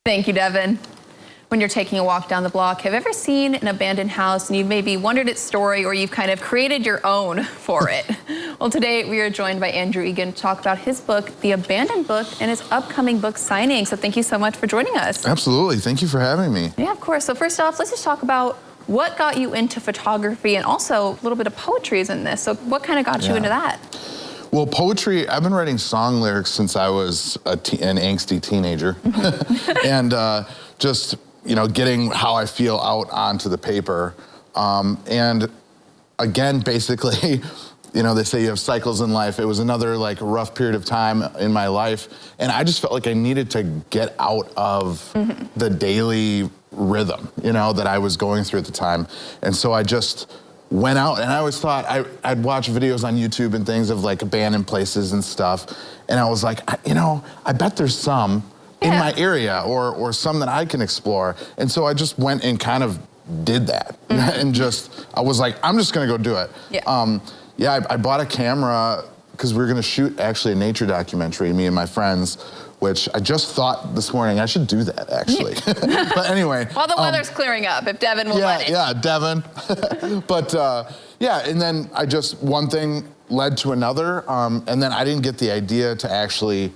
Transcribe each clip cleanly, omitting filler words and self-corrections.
Thank you, Devin. When you're taking a walk down the block, have you ever seen an abandoned house and you've maybe wondered its story, or you've kind of created your own for it? Well, today we are joined by Andrew Egan to talk about his book, The Abandoned Book, and his upcoming book signing. So thank you so much for joining us. Absolutely. Thank you for having me. Yeah, of course. So first off, let's just talk about what got you into photography, and also a little bit of poetry is in this. So what kind of got you into that? Well, poetry, I've been writing song lyrics since I was an angsty teenager. And just, you know, getting how I feel out onto the paper. And again, basically, you know, they say you have cycles in life. It was another like rough period of time in my life. And I just felt like I needed to get out of the daily rhythm, you know, that I was going through at the time. And so I just went out, and I always thought I'd watch videos on YouTube and things of like abandoned places and stuff. And I was like, you know, I bet there's some in my area or some that I can explore. And so I just went and kind of did that. And just, I was like, I'm just gonna go do it. I bought a camera because we were gonna shoot actually a nature documentary, me and my friends, which I just thought this morning I should do that actually. But anyway. While the weather's clearing up, if Devin will let it. Yeah, Devin. But yeah, and then one thing led to another, and then I didn't get the idea to actually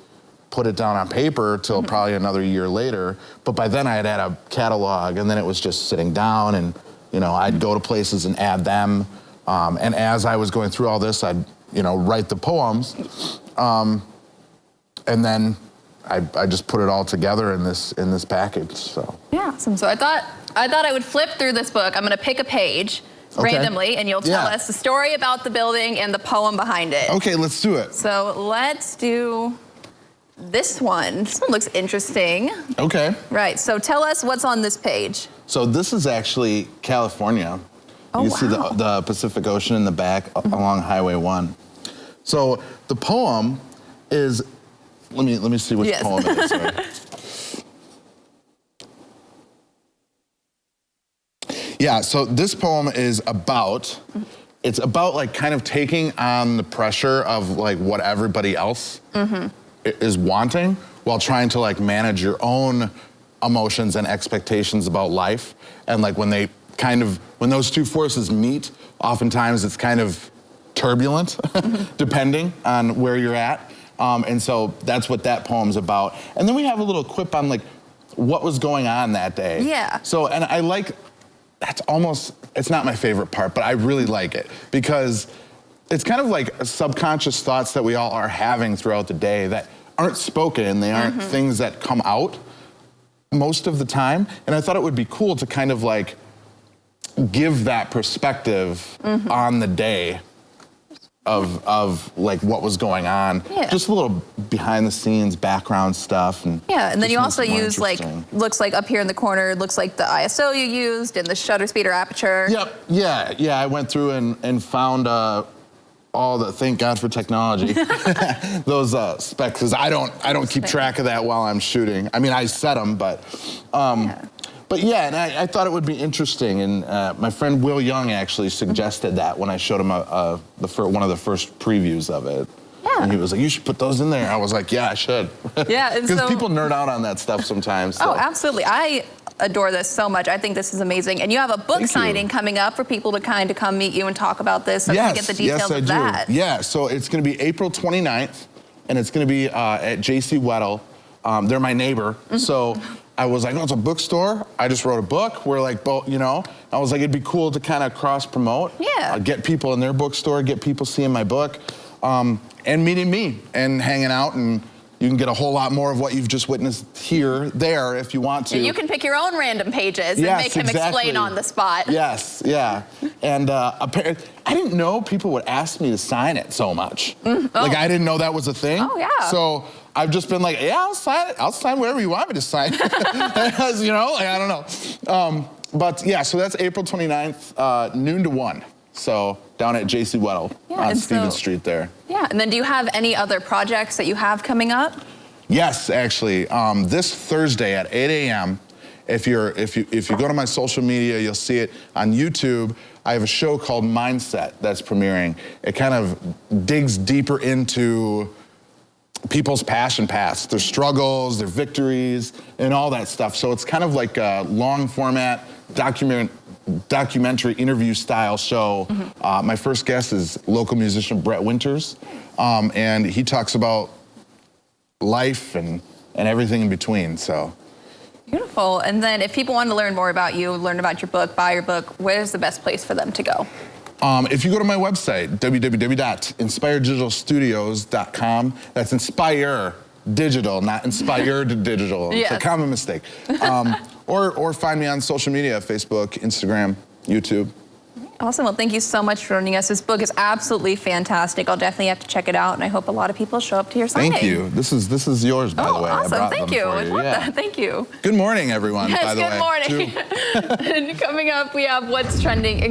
put it down on paper till probably another year later. But by then I had a catalog, and then it was just sitting down, and you know, I'd go to places and add them. And as I was going through all this, I'd, you know, write the poems, and then I just put it all together in this package. So yeah, awesome. So I thought I would flip through this book. I'm going to pick a page randomly, and you'll tell us the story about the building and the poem behind it. Okay, let's do it. So let's do this one. This one looks interesting. Okay. Right. So tell us what's on this page. So this is actually California. You can see the Pacific Ocean in the back along Highway 1. So the poem is. Let me see which poem it is. Sorry. Yeah, so this poem is about, it's about like kind of taking on the pressure of like what everybody else is wanting while trying to like manage your own emotions and expectations about life. And like when those two forces meet, oftentimes it's kind of turbulent, depending on where you're at. And so that's what that poem's about. And then we have a little quip on like what was going on that day. Yeah. So, and I like, it's not my favorite part, but I really like it because it's kind of like subconscious thoughts that we all are having throughout the day that aren't spoken. They aren't things that come out most of the time. And I thought it would be cool to kind of like give that perspective on the day of like what was going on. Just a little behind the scenes background stuff. And and then you also use like, looks like up here in the corner, looks like the ISO you used and the shutter speed or aperture. Yeah, I went through and found all the, thank God for technology, those specs, because I don't keep track of that while I'm shooting. I mean, I set them, but yeah, and I thought it would be interesting, and my friend Will Young actually suggested that when I showed him one of the first previews of it. And he was like, you should put those in there. I was like, yeah, I should. Because people nerd out on that stuff sometimes. So. Oh, absolutely. I adore this so much. I think this is amazing. And you have a book signing coming up for people to kind of come meet you and talk about this. So get the details of that. Yeah, so it's going to be April 29th, and it's going to be at J.C. Weddle. They're my neighbor, so I was like, oh, it's a bookstore. I just wrote a book. We're like, both, you know. I was like, it'd be cool to kind of cross promote. Get people in their bookstore, get people seeing my book, and meeting me and hanging out, and you can get a whole lot more of what you've just witnessed there if you want to. You can pick your own random pages and make him explain on the spot. And I didn't know people would ask me to sign it so much. Like I didn't know that was a thing. So I've just been like, yeah, I'll sign it. I'll sign whatever you want me to sign. You know, like, I don't know. But yeah, so that's April 29th, noon to 1. So down at J.C. Weddle on Stevens Street there. And then do you have any other projects that you have coming up? Yes, actually. This Thursday at 8 a.m., if you go to my social media, you'll see it on YouTube. I have a show called Mindset that's premiering. It kind of digs deeper into people's passion paths, their struggles, their victories, and all that stuff. So it's kind of like a long format documentary interview style show. My first guest is local musician Brett Winters, and he talks about life and everything in between. So beautiful. And then if people want to learn more about you, learn about your book, buy your book, where's the best place for them to go? If you go to my website, www.inspireddigitalstudios.com, that's Inspire Digital, not Inspired Digital. It's a common mistake. Or find me on social media, Facebook, Instagram, YouTube. Awesome. Well, thank you so much for joining us. This book is absolutely fantastic. I'll definitely have to check it out, and I hope a lot of people show up to your signing. Thank you. This is yours, by the way. Awesome. Thank you. I love that. Thank you. Good morning, everyone, yes, by the way. Good morning. And coming up, we have What's Trending.